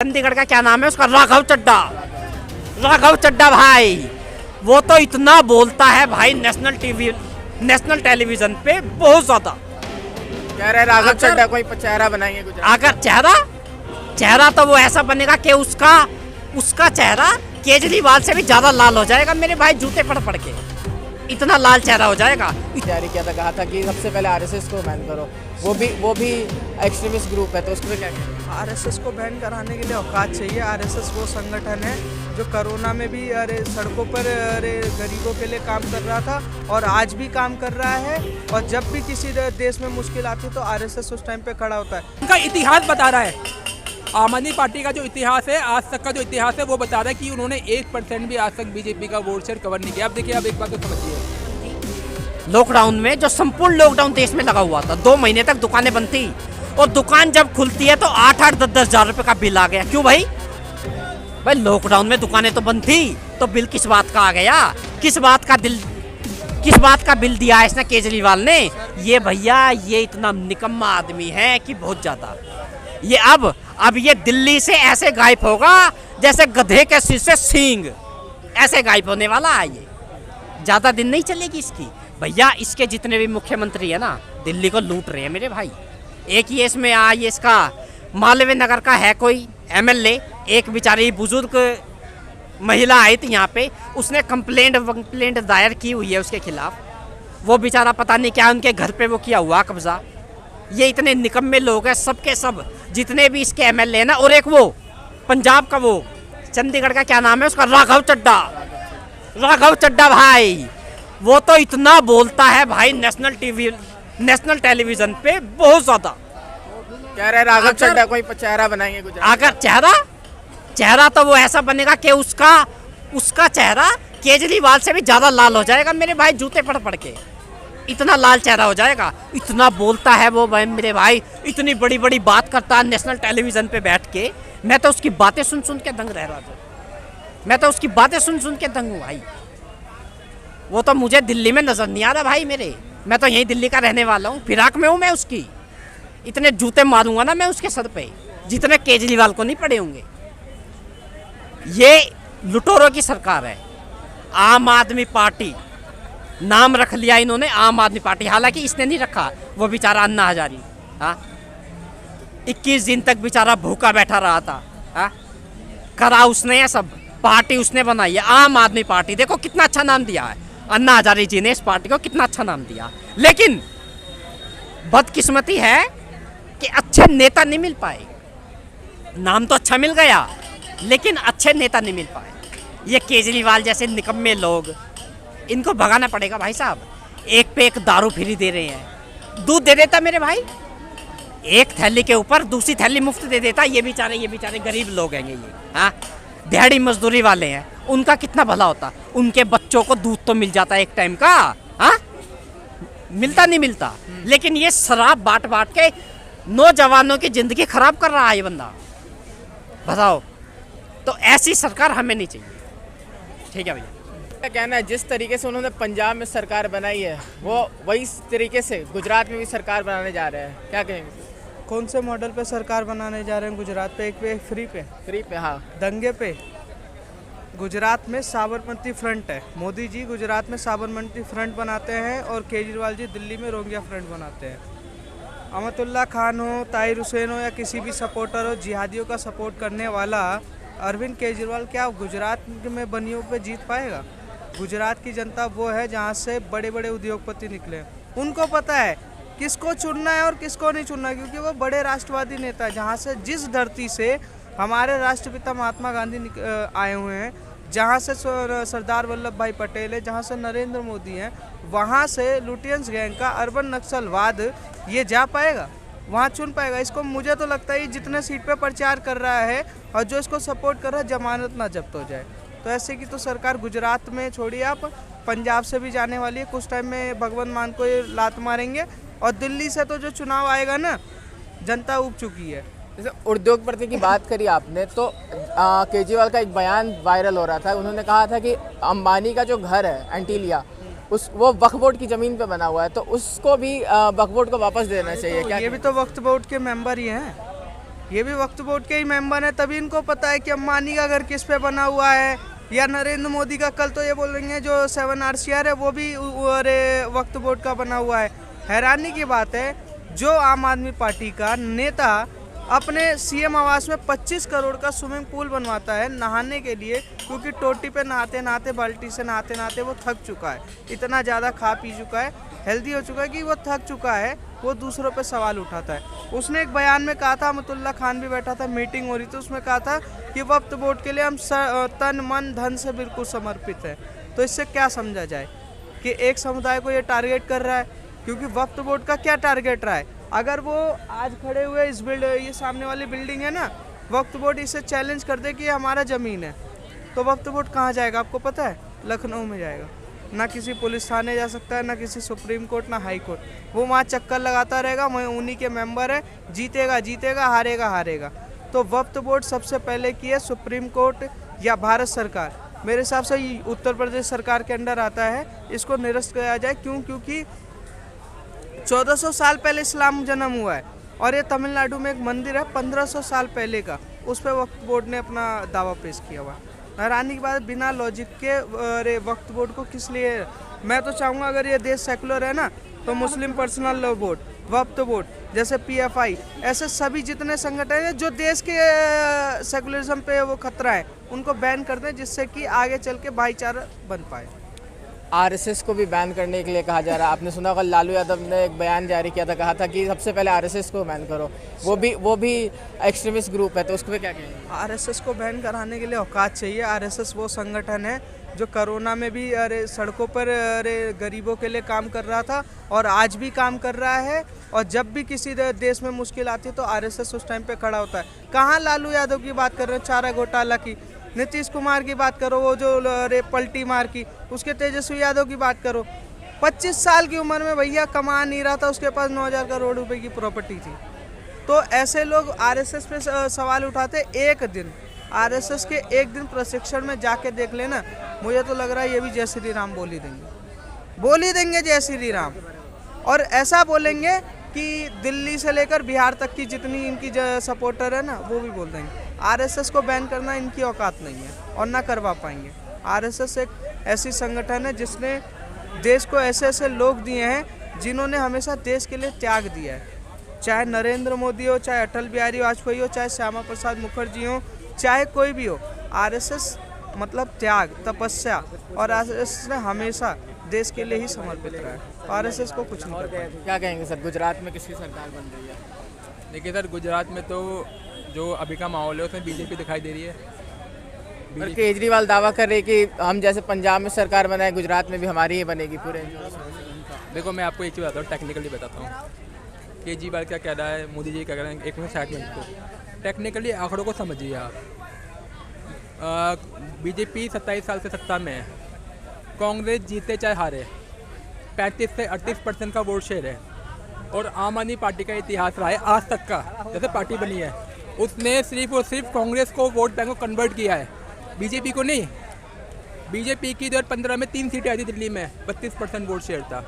चंडीगढ़ का क्या नाम है उसका, राघव चड्ढा। राघव चड्ढा भाई वो तो इतना बोलता है भाई नेशनल टेलीविजन पे बहुत ज्यादा। कह रहे राघव चड्ढा कोई चेहरा बनाएंगे गुजरात। अगर चेहरा तो वो ऐसा बनेगा कि उसका चेहरा केजरीवाल से भी ज्यादा लाल हो जाएगा मेरे भाई, जूते पड़ के इतना लाल चेहरा हो जाएगा। जारी किया था, कहा था कि सबसे पहले आरएसएस को बैन करो, वो भी एक्सट्रीमिस्ट ग्रुप है, तो उसको क्या कहेंगे? आरएसएस को बैन कराने के लिए औकात चाहिए। आरएसएस वो संगठन है जो कोरोना में भी सड़कों पर गरीबों के लिए काम कर रहा था और आज भी काम कर रहा है, और जब भी किसी देश में मुश्किल आती है तो आरएसएस उस टाइम पे खड़ा होता है। उनका इतिहास बता रहा है, आम आदमी पार्टी का जो इतिहास है, आज तक का जो इतिहास है, वो बता रहा है कि उन्होंने 1% भी आज तक बीजेपी का वोट शेयर कवर नहीं किया। अब देखिए, आप एक बात तो समझिए, लॉकडाउन में जो संपूर्ण लॉकडाउन देश में लगा हुआ था, 2 महीने तक दुकानें बंद थी, और दुकान जब खुलती है तो 8-8, 10-10 हजार रुपए का बिल आ गया। क्यों भाई लॉकडाउन में दुकानें तो बंद थी, तो बिल किस बात का आ गया? किस बात का बिल दिया है इसने केजरीवाल ने? ये भैया ये इतना निकम्मा आदमी है कि बहुत ज्यादा। ये अब ये दिल्ली से ऐसे गायब होगा जैसे गधे के सिर से सींग, ऐसे गायब होने वाला है। ये ज्यादा दिन नहीं चलेगी इसकी। भैया इसके जितने भी मुख्यमंत्री है ना, दिल्ली को लूट रहे हैं मेरे भाई। एक ये इसमें ये इसका मालवीय नगर का है कोई एमएलए, एक बेचारी बुजुर्ग महिला आई थी यहाँ पे, उसने कंप्लेंट दायर की हुई है उसके खिलाफ। वो बेचारा पता नहीं क्या उनके घर पे वो किया हुआ कब्जा। ये इतने निकम्मे लोग हैं सबके सब, जितने भी इसके एमएलए हैं ना। और एक वो पंजाब का वो चंडीगढ़ का क्या नाम है उसका, राघव चड्ढा भाई वो तो इतना बोलता है भाई नेशनल टेलीविजन पे बहुत ज्यादा। कह रहे राघव चड्ढा कोई चेहरा बनाएंगे गुजरात। अगर चेहरा तो वो ऐसा बनेगा कि उसका चेहरा केजरीवाल से भी ज्यादा लाल हो जाएगा मेरे भाई, जूते पड़ के इतना लाल चेहरा हो जाएगा। इतना बोलता है वो भाई मेरे भाई, इतनी बड़ी बड़ी बात करता है नेशनल टेलीविजन पे बैठ के। मैं तो उसकी बातें सुन के दंग रह रहा था। मैं तो उसकी बातें सुन के दंग हूँ भाई। वो तो मुझे दिल्ली में नजर नहीं आ रहा भाई मेरे। मैं तो यहीं दिल्ली का रहने वाला हूँ, फिराक में हूँ मैं उसकी। इतने जूते मारूंगा ना मैं उसके सर पे जितने केजरीवाल को नहीं पड़े होंगे। ये लुटेरों की सरकार है। आम आदमी पार्टी नाम रख लिया इन्होंने, आम आदमी पार्टी। हालांकि इसने नहीं रखा, वो बेचारा अन्ना हजारी 21 दिन तक बेचारा भूखा बैठा रहा था। करा उसने ये सब, पार्टी उसने बनाई है आम आदमी पार्टी। देखो कितना अच्छा नाम दिया है अन्ना हजारी जी ने इस पार्टी को, कितना अच्छा नाम दिया। लेकिन बदकिस्मती है कि अच्छे नेता नहीं मिल पाए। नाम तो अच्छा मिल गया लेकिन अच्छे नेता नहीं मिल पाए। ये केजरीवाल जैसे निकम्मे लोग, इनको भगाना पड़ेगा भाई साहब। एक पे एक दारू फ्री दे रहे हैं। दूध दे देता मेरे भाई, एक थैली के ऊपर दूसरी थैली मुफ्त दे देता। ये बेचारे गरीब लोग हैं ये, दिहाड़ी मजदूरी वाले हैं। उनका कितना भला होता, उनके बच्चों को दूध तो मिल जाता एक टाइम का। मिलता नहीं मिलता, लेकिन ये शराब बांट के नौजवानों की जिंदगी खराब कर रहा है ये बंदा। बताओ, तो ऐसी सरकार हमें नहीं चाहिए। ठीक है भैया। क्या कहना है, जिस तरीके से उन्होंने पंजाब में सरकार बनाई है, वो वही तरीके से गुजरात में भी सरकार बनाने जा रहे हैं, क्या कहेंगे? कौन से मॉडल पे सरकार बनाने जा रहे हैं गुजरात पे? एक पे फ्री पे हाँ, दंगे पे। गुजरात में साबरमती फ्रंट है। मोदी जी गुजरात में साबरमती फ्रंट बनाते हैं और केजरीवाल जी दिल्ली में रोहिंग्या फ्रंट बनाते हैं। अमतुल्ला खान हो, ताहिर हुसैन हो, या किसी भी सपोर्टर हो, जिहादियों का सपोर्ट करने वाला अरविंद केजरीवाल क्या गुजरात में बनियों पे जीत पाएगा? गुजरात की जनता वो है जहाँ से बड़े बड़े उद्योगपति निकले। उनको पता है किसको चुनना है और किसको नहीं चुनना, क्योंकि वो बड़े राष्ट्रवादी नेता है। जहाँ से, जिस धरती से हमारे राष्ट्रपिता महात्मा गांधी आए हुए हैं, जहाँ से सरदार वल्लभ भाई पटेल है, जहाँ से नरेंद्र मोदी हैं, वहाँ से लुटियंस गैंग का अर्बन नक्सलवाद ये जा पाएगा, वहाँ चुन पाएगा? इसको मुझे तो लगता है जितने सीट पे प्रचार कर रहा है और जो इसको सपोर्ट कर रहा है, जमानत ना जब्त हो जाए। तो ऐसे की तो सरकार गुजरात में छोड़िए आप, पंजाब से भी जाने वाली है। कुछ टाइम में भगवंत मान को ये लात मारेंगे। और दिल्ली से तो जो चुनाव आएगा ना, जनता उब चुकी है। जैसे उद्योगपति की बात करी आपने, तो केजरीवाल का एक बयान वायरल हो रहा था। उन्होंने कहा था कि अंबानी का जो घर है एंटीलिया, वो वक्फ बोर्ड की ज़मीन पे बना हुआ है, तो उसको भी वक्फ बोर्ड को वापस देना चाहिए। क्या ये भी तो वक्फ बोर्ड के मेंबर ही हैं। ये भी वक्फ बोर्ड के ही मेंबर हैं, तभी इनको पता है कि अंबानी का घर किस पे बना हुआ है। या नरेंद्र मोदी का कल तो ये बोल रही हैं जो 7 RCR है वो भी अरे वक्फ बोर्ड का बना हुआ है। हैरानी की बात है जो आम आदमी पार्टी का नेता अपने CM आवास में 25 करोड़ का स्विमिंग पूल बनवाता है नहाने के लिए, क्योंकि टोटी पे नहाते नहाते, बाल्टी से नहाते नहाते वो थक चुका है, इतना ज़्यादा खा पी चुका है, हेल्दी हो चुका है कि वो थक चुका है, वो दूसरों पे सवाल उठाता है। उसने एक बयान में कहा था, अमतुल्ला खान भी बैठा था, मीटिंग हो रही थी, उसमें कहा था कि वक्फ बोर्ड के लिए हम तन मन धन से बिल्कुल समर्पित है। तो इससे क्या समझा जाए कि एक समुदाय को ये टारगेट कर रहा है, क्योंकि वक्फ बोर्ड का क्या टारगेट रहा है। अगर वो आज खड़े हुए इस ये सामने वाली बिल्डिंग है ना, वक्फ बोर्ड इसे चैलेंज कर दे कि ये हमारा ज़मीन है, तो वक्फ बोर्ड कहाँ जाएगा आपको पता है? लखनऊ में जाएगा। ना किसी पुलिस थाने जा सकता है, ना किसी सुप्रीम कोर्ट, ना हाई कोर्ट, वो वहाँ चक्कर लगाता रहेगा, वहीं उन्हीं के मेंबर है, जीतेगा जीतेगा, हारेगा हारेगा। तो वक्फ बोर्ड सबसे पहले की है सुप्रीम कोर्ट या भारत सरकार, मेरे हिसाब से उत्तर प्रदेश सरकार के अंडर आता है, इसको निरस्त किया जाए। क्यों? क्योंकि 1400 साल पहले इस्लाम जन्म हुआ है, और ये तमिलनाडु में एक मंदिर है 1500 साल पहले का, उस पर वक्फ बोर्ड ने अपना दावा पेश किया हुआ। हैरानी की बात, बिना लॉजिक के अरे वक्फ बोर्ड को किस लिए? मैं तो चाहूँगा अगर ये देश सेकुलर है ना, तो मुस्लिम पर्सनल लॉ बोर्ड, वक्फ बोर्ड, जैसे PFI, ऐसे सभी जितने संगठन हैं जो देश के सेकुलरिज्म पे वो खतरा है, उनको बैन कर दें, जिससे कि आगे चल के भाईचारा बन पाए। RSS को भी बैन करने के लिए कहा जा रहा है। आपने सुना होगा लालू यादव ने एक बयान जारी किया था, कहा था कि सबसे पहले RSS को बैन करो, वो भी एक्सट्रीमिस्ट ग्रुप है, तो उसको क्या कहेंगे? RSS को बैन कराने के लिए औकात चाहिए। RSS वो संगठन है जो कोरोना में भी अरे सड़कों पर अरे गरीबों के लिए काम कर रहा था, और आज भी काम कर रहा है, और जब भी किसी देश में मुश्किल आती है तो RSS उस टाइम पे खड़ा होता है। कहाँ लालू यादव की बात कर रहे हैं, चारा घोटाला की, नीतीश कुमार की बात करो, वो जो अरे पलटी मार की, उसके तेजस्वी यादव की बात करो, 25 साल की उम्र में भैया कमा नहीं रहा था, उसके पास 9000 करोड़ रुपए की प्रॉपर्टी थी। तो ऐसे लोग RSS पे सवाल उठाते। एक दिन RSS के एक दिन प्रशिक्षण में जाके देख लेना, मुझे तो लग रहा है ये भी जय श्री राम बोल ही देंगे जय श्री राम, और ऐसा बोलेंगे कि दिल्ली से लेकर बिहार तक की जितनी इनकी सपोर्टर है ना, वो भी बोल देंगे। RSS को बैन करना इनकी औकात नहीं है, और ना करवा पाएंगे। RSS एक ऐसी संगठन है जिसने देश को ऐसे ऐसे लोग दिए हैं जिन्होंने हमेशा देश के लिए त्याग दिया है, चाहे नरेंद्र मोदी हो, चाहे अटल बिहारी वाजपेयी हो, चाहे श्यामा प्रसाद मुखर्जी हो, चाहे कोई भी हो। RSS मतलब त्याग, तपस्या, और RSS ने हमेशा देश के लिए ही समर्पित रहा है। तो RSS को कुछ नहीं करता। क्या कहेंगे सर, गुजरात में किसकी सरकार बन रही है? देखिए सर, गुजरात में तो जो अभी का माहौल है उसमें बीजेपी दिखाई दे रही है। और केजरीवाल दावा कर रहे कि हम जैसे पंजाब में सरकार बनाए, गुजरात में भी हमारी ही बनेगी पूरे। देखो मैं आपको एक चीज़ बताता हूँ, टेक्निकली बताता हूँ। केजरीवाल क्या कह रहा है, मोदी जी क्या कह रहे हैं, एक मिनट साइड में इसको टेक्निकली आंकड़ों को समझिए आप। बीजेपी 27 साल से सत्ता में है, कांग्रेस जीते चाहे हारे 35 से 38% का वोट शेयर है, और आम आदमी पार्टी का इतिहास रहा है आज तक का, जैसे पार्टी बनी है उसने सिर्फ और सिर्फ कांग्रेस को वोट बैंक को कन्वर्ट किया है, बीजेपी को नहीं। बीजेपी की 2015 में 3 सीटें आई थी दिल्ली में, 32% वोट शेयर था,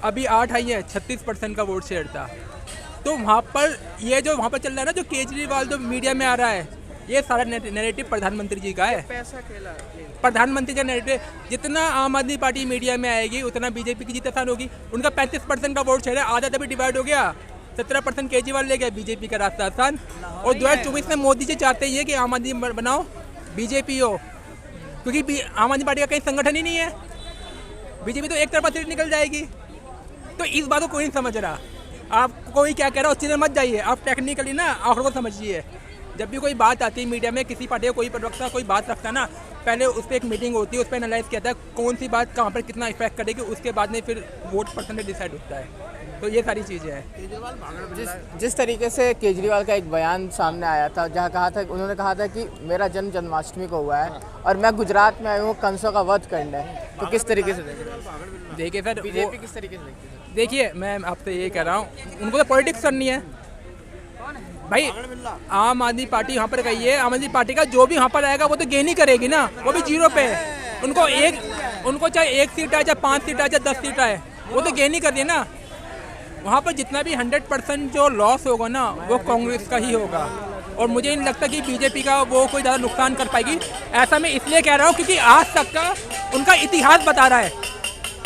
अभी 8 आई है, 36% का वोट शेयर था। तो वहाँ पर ये जो वहाँ पर चल रहा है ना, जो केजरीवाल जो मीडिया में आ रहा है, ये सारा नैरेटिव प्रधानमंत्री जी का है। पैसा खेला प्रधानमंत्री का नैरेटिव, जितना आम आदमी पार्टी मीडिया में आएगी उतना बीजेपी की जीत आसान होगी। उनका 35% का वोट शेयर है, आधा तभी डिवाइड हो गया, 17% केजरीवाल ले गया, बीजेपी का रास्ता आसान। और 2024 में मोदी जी चाहते ही है कि आम आदमी बनाओ, बीजेपी हो, क्योंकि आम आदमी पार्टी का कहीं संगठन ही नहीं है, बीजेपी तो एक तरफा सीट निकल जाएगी। तो इस बात को कोई नहीं समझ रहा। आप कोई क्या कह रहा है उस चीज़ में मत जाइए, आप टेक्निकली ना आंकड़ों को समझिए। जब भी कोई बात आती है मीडिया में, किसी पार्टी का कोई प्रवक्ता कोई बात रखता है ना, पहले उस पर एक मीटिंग होती है, उस पर एनालाइज किया था कौन सी बात कहाँ पर कितना इफेक्ट करेगी, उसके बाद में फिर वोट परसेंटेज डिसाइड होता है। तो ये सारी चीज़ें हैं। जिस तरीके से केजरीवाल का एक बयान सामने आया था, जहाँ कहा था, उन्होंने कहा था कि मेरा जन्म जन्माष्टमी को हुआ है और मैं गुजरात में आया हूँ कंसों का वध करना है, तो किस तरीके से देखिए सर, बीजेपी किस तरीके से देखती है? देखिए मैं आपसे ये कह रहा हूँ, उनको तो पॉलिटिक्स करनी है भाई। आम आदमी पार्टी यहाँ पर गई है, आम आदमी पार्टी का जो भी यहाँ पर आएगा वो तो गेन ही करेगी ना, वो भी जीरो पे। उनको चाहे 1 सीट आए, चाहे 5 सीट आए, चाहे 10 सीट आए, वो तो गेन ही कर दिए ना। वहाँ पर जितना भी 100% जो लॉस होगा ना वो कांग्रेस का ही होगा, और मुझे नहीं लगता कि बीजेपी का वो कोई ज़्यादा नुकसान कर पाएगी। ऐसा मैं इसलिए कह रहा हूँ क्योंकि आज तक का उनका इतिहास बता रहा है,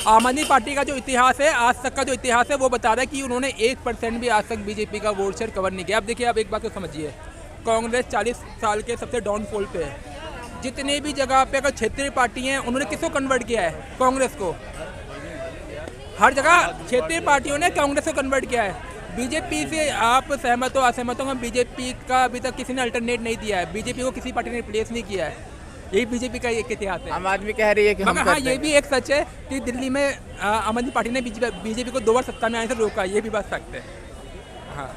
आम आदमी पार्टी का जो इतिहास है, आज तक का जो इतिहास है वो बता रहा है कि उन्होंने 1% भी आज तक बीजेपी का वोट शेयर कवर नहीं किया। अब देखिए, आप एक बात तो समझिए, कांग्रेस 40 साल के सबसे डाउनफॉल पे है। जितने भी जगह पे अगर क्षेत्रीय पार्टी हैं उन्होंने किसको कन्वर्ट किया है? कांग्रेस को। हर जगह क्षेत्रीय पार्टियों ने कांग्रेस को कन्वर्ट किया है। बीजेपी से आप सहमत हो असहमत हो, बीजेपी का अभी तक किसी ने अल्टरनेट नहीं दिया है, बीजेपी को किसी पार्टी ने रिप्लेस नहीं किया है। यही बीजेपी का एक इतिहास है। आम आदमी कह रही है कि हम मगर हाँ, ये भी एक सच है कि दिल्ली में आम आदमी पार्टी ने बीजेपी को 2 बार सत्ता में आने से रोका, ये भी बात सच है। हाँ।